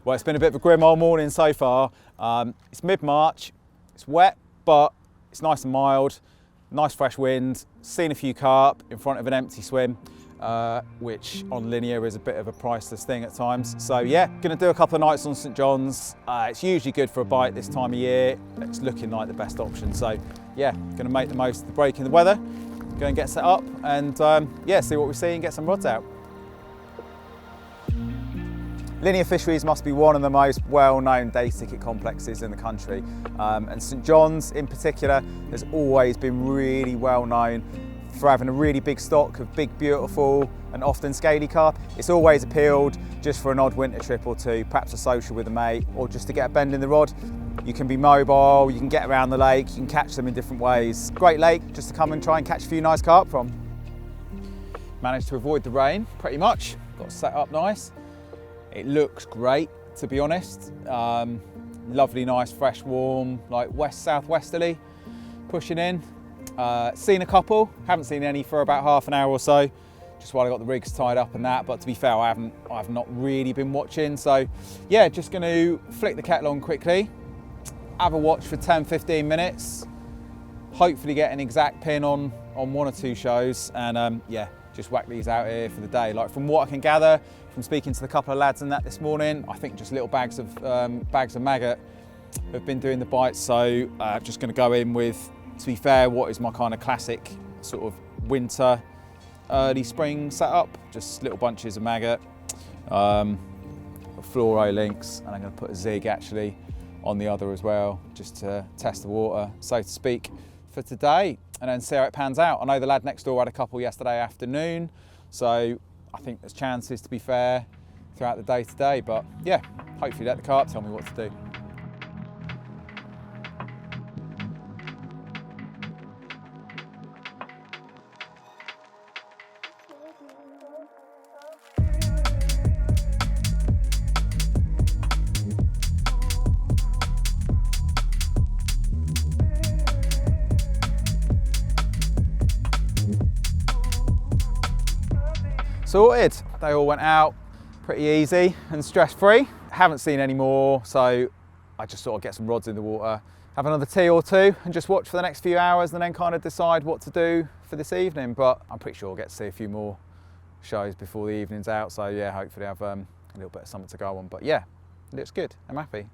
Well, it's been a bit of a grim old morning so far. It's mid-March, it's wet, but it's nice and mild, nice fresh wind, seen a few carp in front of an empty swim, which on Linear is a bit of a priceless thing at times. So yeah, gonna do a couple of nights on St Johns. It's usually good for a bite this time of year. It's looking like the best option. So yeah, gonna make the most of the break in the weather, go and get set up and yeah, see what we see and get some rods out. Linear Fisheries must be one of the most well-known day ticket complexes in the country, and St Johns in particular has always been really well known for having a really big stock of big, beautiful and often scaly carp. It's always appealed just for an odd winter trip or two, perhaps a social with a mate, or just to get a bend in the rod. You can be mobile, you can get around the lake, you can catch them in different ways. Great lake just to come and try and catch a few nice carp from. Managed to avoid the rain pretty much, got set up nice. It looks great, to be honest. Lovely, nice, fresh, warm, like west-southwesterly, pushing in. Seen a couple, haven't seen any for about half an hour or so, just while I got the rigs tied up and that, but to be fair, I've not really been watching. So yeah, just gonna flick the kettle on quickly, have a watch for 10-15 minutes, hopefully get an exact pin on one or two shows, and yeah, just whack these out here for the day. Like from what I can gather, from speaking to the couple of lads and that this morning, I think just little bags of maggot have been doing the bites. So just going to go in with, to be fair, what is my kind of classic sort of winter, early spring setup. Just little bunches of maggot, fluoro links, and I'm going to put a zig actually on the other as well, just to test the water, so to speak, for today, and then see how it pans out. I know the lad next door had a couple yesterday afternoon, so I think there's chances, to be fair, throughout the day today. But yeah, hopefully let the carp tell me what to do. Sorted, they all went out pretty easy and stress-free. Haven't seen any more, so I just sort of get some rods in the water, have another tea or two and just watch for the next few hours and then kind of decide what to do for this evening. But I'm pretty sure I'll get to see a few more shows before the evening's out, so yeah, hopefully have a little bit of something to go on. But yeah, it looks good, I'm happy.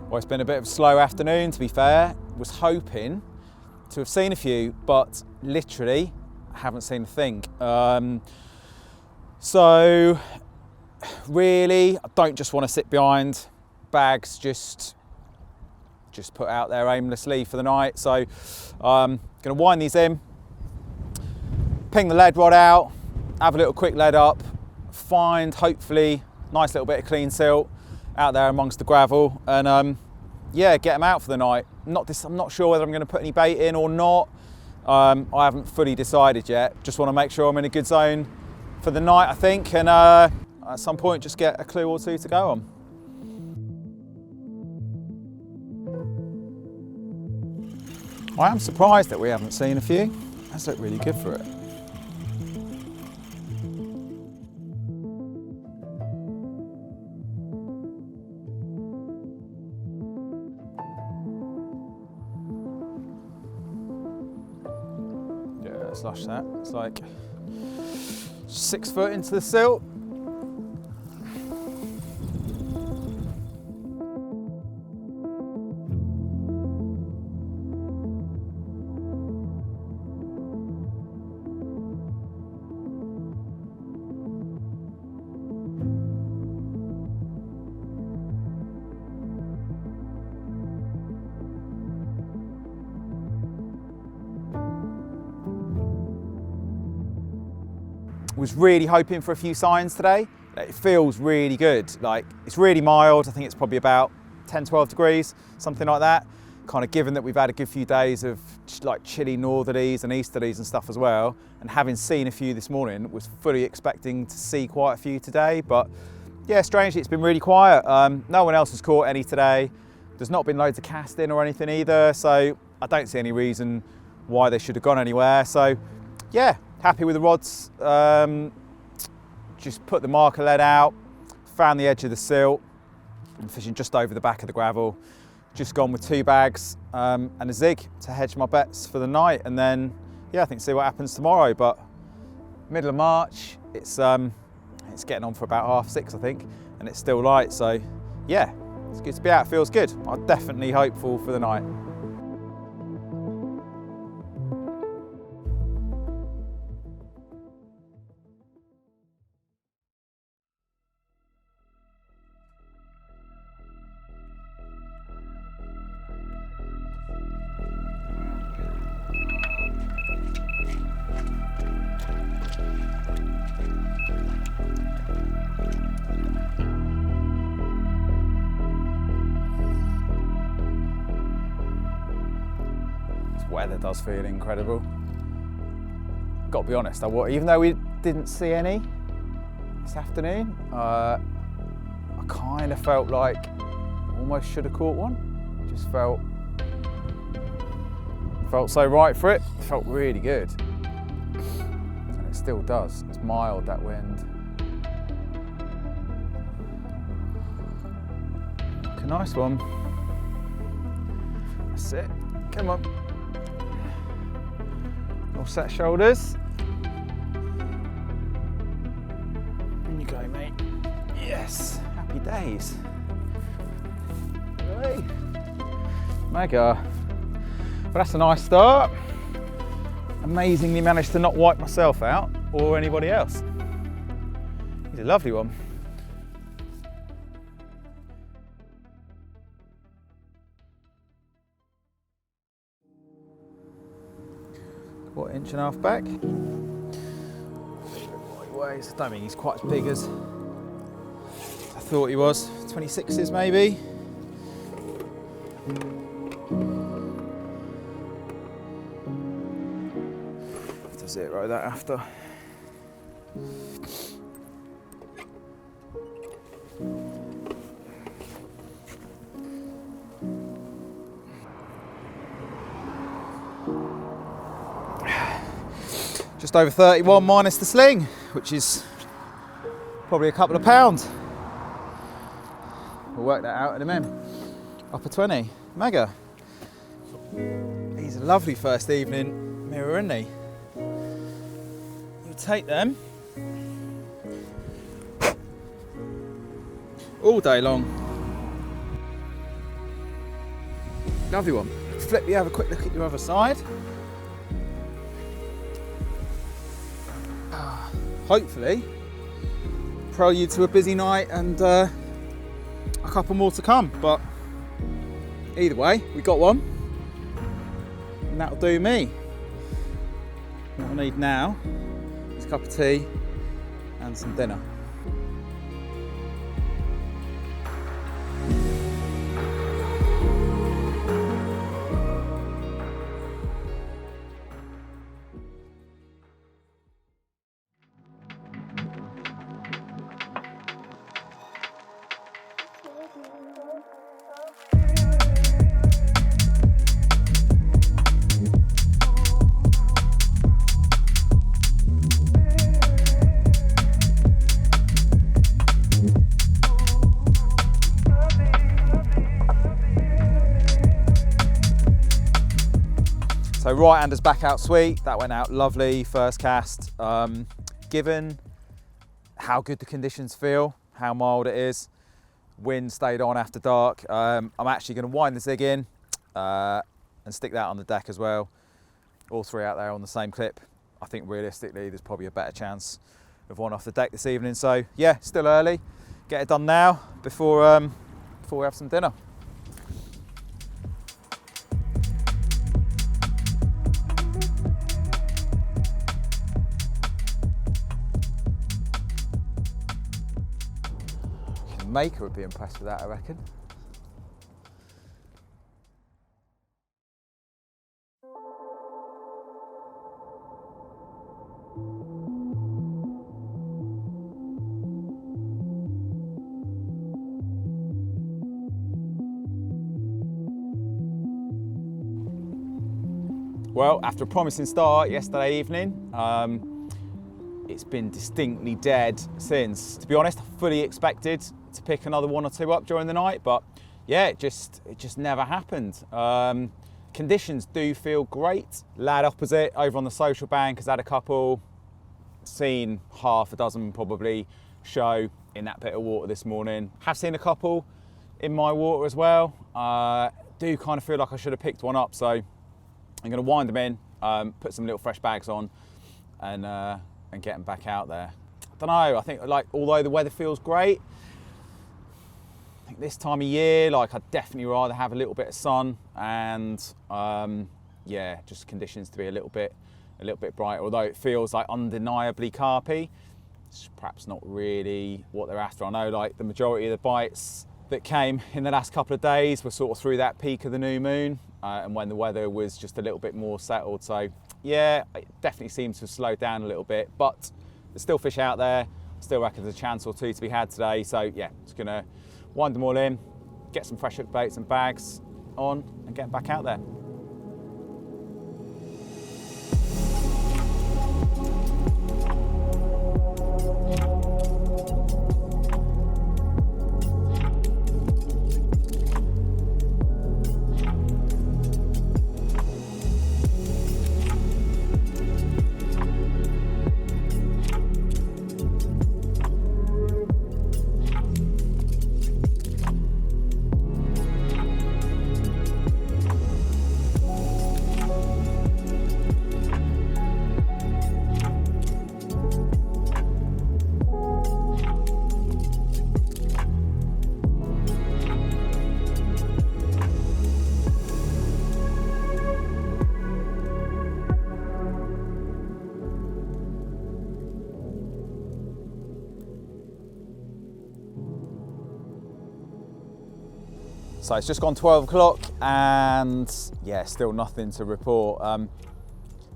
Well, it's been a bit of a slow afternoon, to be fair. Was hoping to have seen a few, but literally haven't seen a thing. So really, I don't just want to sit behind bags just put out there aimlessly for the night. So I'm going to wind these in, ping the lead rod out, have a little quick lead up, find hopefully nice little bit of clean silt out there amongst the gravel, and yeah, get them out for the night. I'm not sure whether I'm going to put any bait in or not. I haven't fully decided yet. Just want to make sure I'm in a good zone for the night, I think, and at some point just get a clue or two to go on. I am surprised that we haven't seen a few. That's looked really good for it. Slush that. It's like 6 foot into the silt. Was really hoping for a few signs today. It feels really good. Like, it's really mild. I think it's probably about 10-12 degrees, something like that. Kind of given that we've had a good few days of like chilly northerlies and easterlies and stuff as well, and having seen a few this morning, was fully expecting to see quite a few today. But yeah, strangely it's been really quiet. No one else has caught any today. There's not been loads of casting or anything either, so I don't see any reason why they should have gone anywhere. So yeah, happy with the rods. Just put the marker lead out, found the edge of the silt. I'm fishing just over the back of the gravel. Just gone with 2 bags and a zig to hedge my bets for the night, and then yeah, I think see what happens tomorrow. But middle of March, it's getting on for about 6:30 I think, and it's still light, so yeah, it's good to be out. It feels good. I'm definitely hopeful for the night. Weather does feel incredible. Got to be honest, even though we didn't see any this afternoon, I kind of felt like almost should have caught one. Just felt so right for it. Felt really good, and it still does. It's mild, that wind. A nice one. That's it. Come on. All set shoulders. In you go, mate. Yes, happy days. Hey. Maggot. Well, that's a nice start. Amazingly managed to not wipe myself out or anybody else. He's a lovely one. What, 1.5 inch back? What he weighs, I don't think he's quite as big as I thought he was. 26s maybe. Have to zero that after. Just over 31 minus the sling, which is probably a couple of pounds. We'll work that out in a minute. Upper 20, Maggot. He's a lovely first evening mirror, isn't he? You take them all day long. Lovely one. Flip you, have a quick look at your other side. Hopefully, prelude to a busy night and a couple more to come. But either way, we got one, and that'll do me. What I need now is a cup of tea and some dinner. So right-hander's back out sweet, that went out lovely, first cast. Given how good the conditions feel, how mild it is, wind stayed on after dark, I'm actually going to wind the zig in and stick that on the deck as well. All 3 out there on the same clip. I think realistically there's probably a better chance of one off the deck this evening. So yeah, still early, get it done now before we have some dinner. Maker would be impressed with that, I reckon. Well, after a promising start yesterday evening, it's been distinctly dead since. To be honest, I fully expected to pick another 1 or 2 up during the night, but yeah, it just never happened. Conditions do feel great. Lad opposite over on the social bank has had a couple, seen half a dozen probably show in that bit of water this morning. Have seen a couple in my water as well. Do kind of feel like I should have picked one up, so I'm going to wind them in, put some little fresh bags on, and get them back out there. I don't know. I think, like, although the weather feels great, I think this time of year, like, I'd definitely rather have a little bit of sun and yeah, just conditions to be a little bit brighter. Although it feels like undeniably carpy, it's perhaps not really what they're after. I know, like, the majority of the bites that came in the last couple of days were sort of through that peak of the new moon and when the weather was just a little bit more settled. So yeah, it definitely seems to have slowed down a little bit, but there's still fish out there. Still reckon there's a chance or 2 to be had today. So yeah, just gonna wind them all in, get some fresh hook baits and bags on, and get back out there. So it's just gone 12 o'clock and yeah, still nothing to report.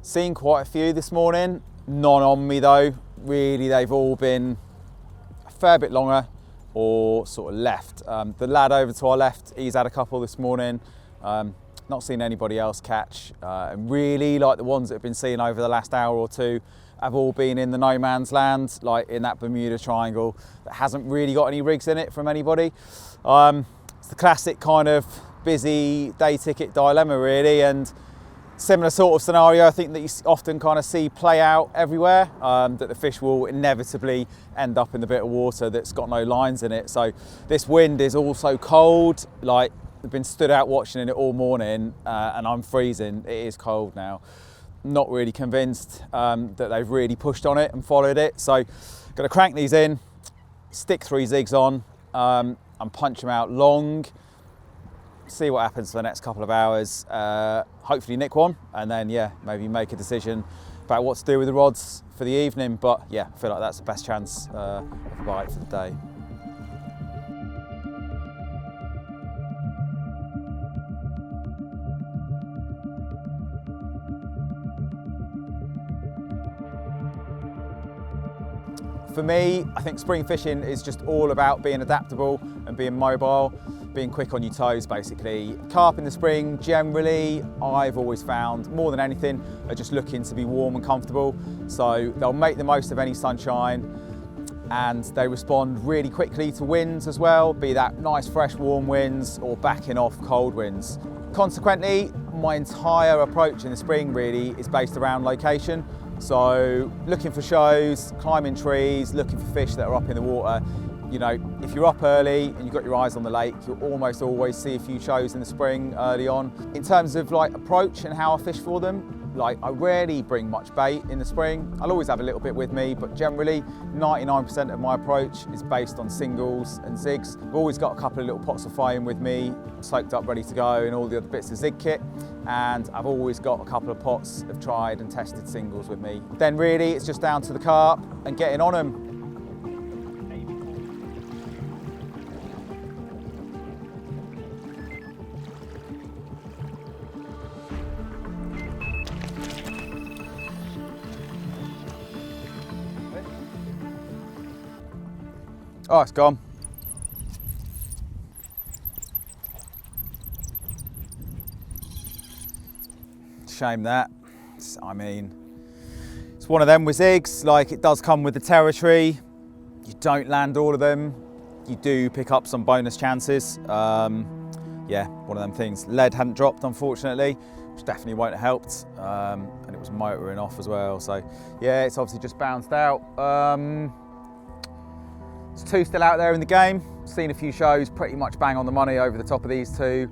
Seen quite a few this morning, none on me though. Really, they've all been a fair bit longer or sort of left. The lad over to our left, he's had a couple this morning. Not seen anybody else catch. And really, like, the ones that have been seen over the last hour or 2 have all been in the no man's land, like in that Bermuda Triangle that hasn't really got any rigs in it from anybody. It's the classic kind of busy day ticket dilemma really, and similar sort of scenario I think that you often kind of see play out everywhere, that the fish will inevitably end up in the bit of water that's got no lines in it. So this wind is also cold, like I've been stood out watching it all morning and I'm freezing. It is cold now. Not really convinced that they've really pushed on it and followed it. So gonna crank these in, stick 3 zigs on, and punch them out long, see what happens for the next couple of hours, hopefully nick one, and then yeah, maybe make a decision about what to do with the rods for the evening. But yeah, I feel like that's the best chance of a bite for the day. For me, I think spring fishing is just all about being adaptable and being mobile, being quick on your toes basically. Carp in the spring, generally, I've always found, more than anything, are just looking to be warm and comfortable. So they'll make the most of any sunshine and they respond really quickly to winds as well, be that nice fresh warm winds or backing off cold winds. Consequently, my entire approach in the spring really is based around location. So looking for shows, climbing trees, looking for fish that are up in the water. You know, if you're up early and you've got your eyes on the lake, you'll almost always see a few shows in the spring early on. In terms of like approach and how I fish for them, like I rarely bring much bait in the spring. I'll always have a little bit with me, but generally 99% of my approach is based on singles and zigs. I've always got a couple of little pots of foam with me, soaked up, ready to go, and all the other bits of zig kit. And I've always got a couple of pots of tried and tested singles with me. Then really it's just down to the carp and getting on them. Oh, it's gone. shame that. I mean, it's one of them with zigs, like it does come with the territory. You don't land all of them. You do pick up some bonus chances. Yeah, one of them things. Lead hadn't dropped, unfortunately, which definitely won't have helped. And it was motoring off as well. So yeah, it's obviously just bounced out. There's 2 still out there in the game. Seen a few shows, pretty much bang on the money over the top of these 2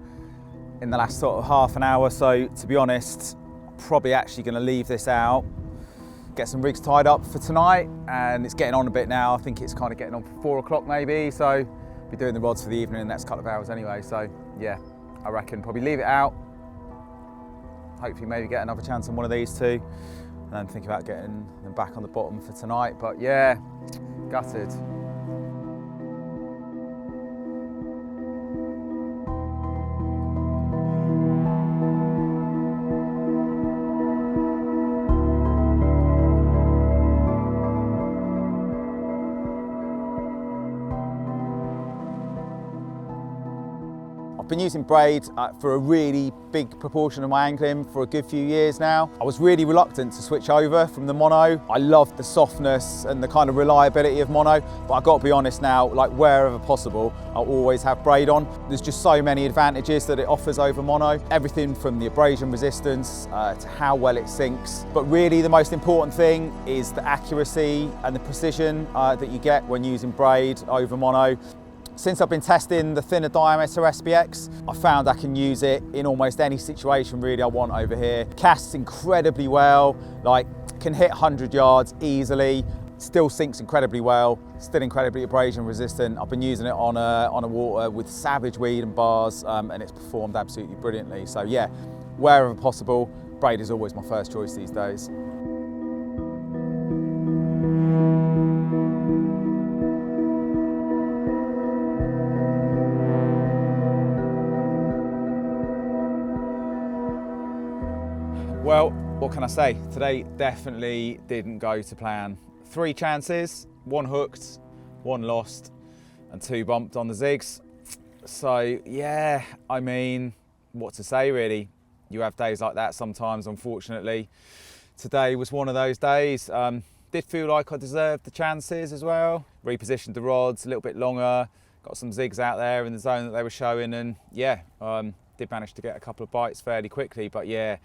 in the last sort of half an hour. So to be honest, probably actually going to leave this out, get some rigs tied up for tonight, and it's getting on a bit now. I think it's kind of getting on for 4 o'clock maybe, so be doing the rods for the evening in the next couple of hours anyway. So yeah, I reckon probably leave it out, hopefully maybe get another chance on one of these 2, and then think about getting them back on the bottom for tonight. But yeah, gutted. I've been using braid for a really big proportion of my angling for a good few years now. I was really reluctant to switch over from the mono. I loved the softness and the kind of reliability of mono, but I've got to be honest now, like wherever possible, I'll always have braid on. There's just so many advantages that it offers over mono. Everything from the abrasion resistance to how well it sinks. But really the most important thing is the accuracy and the precision that you get when using braid over mono. Since I've been testing the thinner diameter SPX, I found I can use it in almost any situation really I want over here. Casts incredibly well, like can hit 100 yards easily, still sinks incredibly well, still incredibly abrasion resistant. I've been using it on a water with savage weed and bars, and it's performed absolutely brilliantly. So yeah, wherever possible, braid is always my first choice these days. Well, what can I say? Today definitely didn't go to plan. 3 chances, 1 hooked, 1 lost, and 2 bumped on the zigs. So yeah, I mean, what to say really? You have days like that sometimes, unfortunately. Today was one of those days. Did feel like I deserved the chances as well. Repositioned the rods a little bit longer, got some zigs out there in the zone that they were showing, and yeah, did manage to get a couple of bites fairly quickly, but yeah,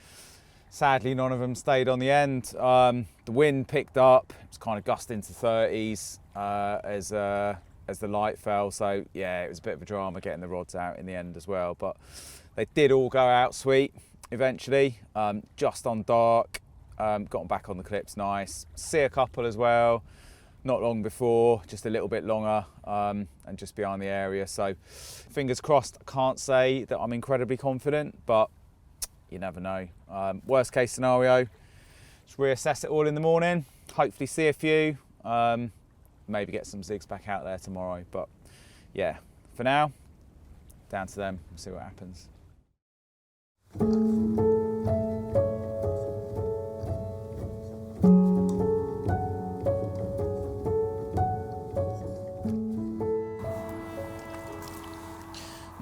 sadly, none of them stayed on the end. The wind picked up. It was kind of gusting to 30s as the light fell. So yeah, it was a bit of a drama getting the rods out in the end as well. But they did all go out sweet eventually, just on dark. Got them back on the clips nice. See a couple as well, not long before, just a little bit longer, and just behind the area. So fingers crossed. I can't say that I'm incredibly confident, but you never know. Worst case scenario, just reassess it all in the morning, hopefully see a few, maybe get some zigs back out there tomorrow. But yeah, for now, down to them, we'll see what happens.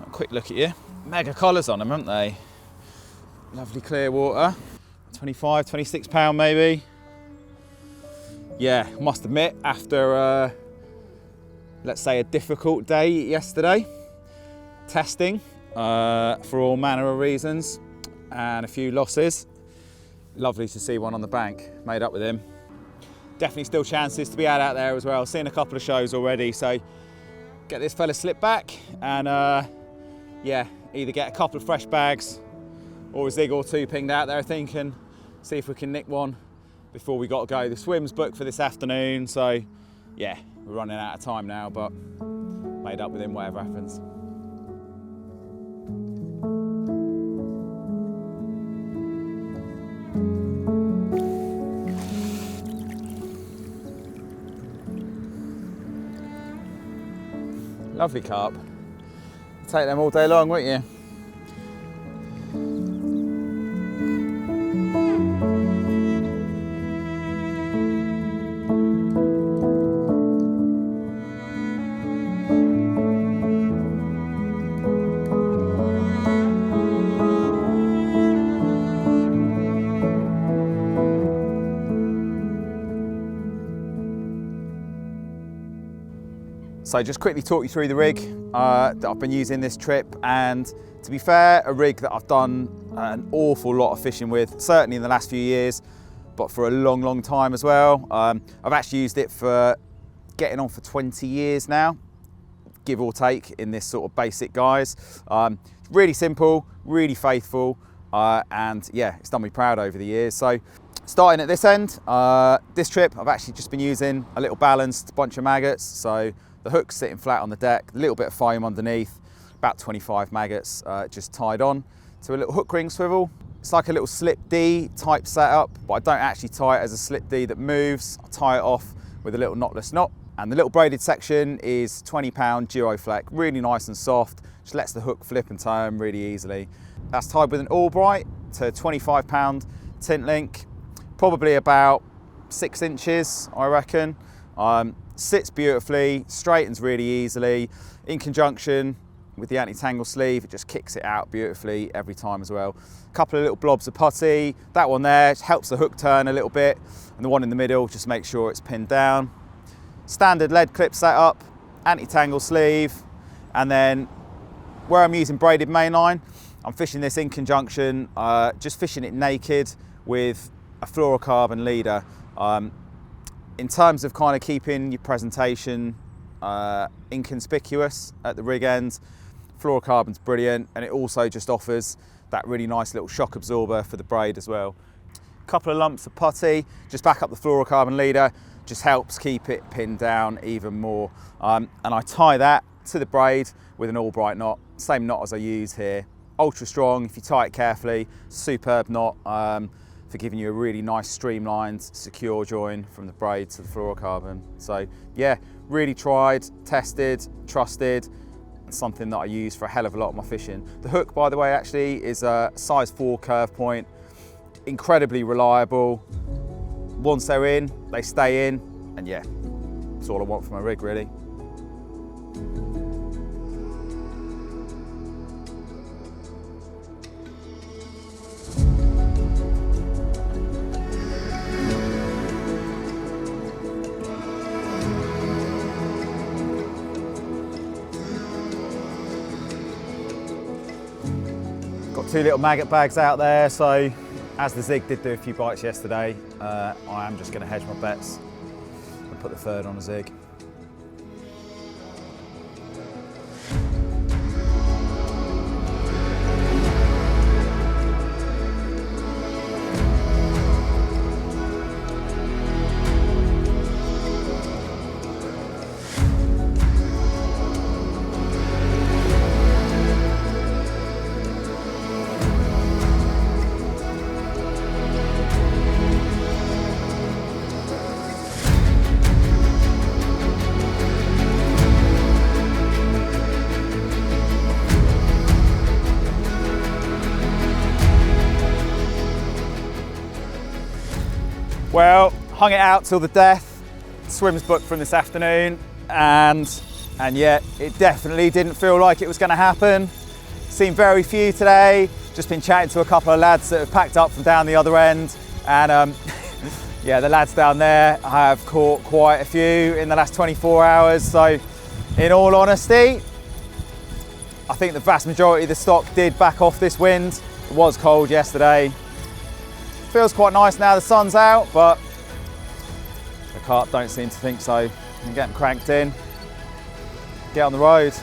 A quick look at you. Mega collars on them, haven't they? Lovely clear water, 25, 26 pound maybe. Yeah, must admit, after let's say a difficult day yesterday, testing for all manner of reasons and a few losses, lovely to see one on the bank, made up with him. Definitely still chances to be out there as well. Seen a couple of shows already, so get this fella slipped back and yeah, either get a couple of fresh bags or a zig or 2 pinged out there, I think, and see if we can nick one before we got to go. The swim's booked for this afternoon, so yeah, we're running out of time now, but made up with him, whatever happens. Lovely carp. Take them all day long, won't you? So just quickly talk you through the rig that I've been using this trip, and to be fair, a rig that I've done an awful lot of fishing with, certainly in the last few years, but for a long time as well. I've actually used it for getting on for 20 years now, give or take, in this sort of basic guise. Really simple, really faithful, and yeah, it's done me proud over the years. So starting at this end, this trip I've actually just been using a little balanced bunch of maggots. So the hook's sitting flat on the deck, a little bit of foam underneath, about 25 maggots just tied on to a little hook ring swivel. It's like a little slip D type setup, but I don't actually tie it as a slip D that moves. I tie it off with a little knotless knot. And the little braided section is 20-pound Duroflex, really nice and soft, just lets the hook flip and turn really easily. That's tied with an Albright to 25-pound tint link, probably about 6 inches, I reckon. Sits beautifully, straightens really easily. In conjunction with the anti-tangle sleeve, it just kicks it out beautifully every time as well. A couple of little blobs of putty. That one there helps the hook turn a little bit, and the one in the middle just makes sure it's pinned down. Standard lead clip setup, anti-tangle sleeve, and then where I'm using braided mainline, I'm fishing this in conjunction, just fishing it naked with a fluorocarbon leader. In terms of kind of keeping your presentation inconspicuous at the rig end, fluorocarbon's brilliant, and it also just offers that really nice little shock absorber for the braid as well. A couple of lumps of putty, just back up the fluorocarbon leader, just helps keep it pinned down even more. And I tie that to the braid with an Albright knot, same knot as I use here. Ultra strong, if you tie it carefully, superb knot for giving you a really nice streamlined, secure join from the braid to the fluorocarbon. So yeah, really tried, tested, trusted, and something that I use for a hell of a lot of my fishing. The hook, by the way, actually is a size 4 curve point, incredibly reliable. Once they're in, they stay in, and yeah, that's all I want from a rig, really. Got 2 little maggot bags out there, so as the Zig did do a few bites yesterday, I am just going to hedge my bets and put the 3rd on a Zig. Well, hung it out till the death. Swim's booked from this afternoon, and yet it definitely didn't feel like it was going to happen. Seen very few today. Just been chatting to a couple of lads that have packed up from down the other end, and yeah, the lads down there have caught quite a few in the last 24 hours. So, in all honesty, I think the vast majority of the stock did back off this wind. It was cold yesterday. Feels quite nice now the sun's out, but the carp don't seem to think so. I'm getting cranked in, get on the road.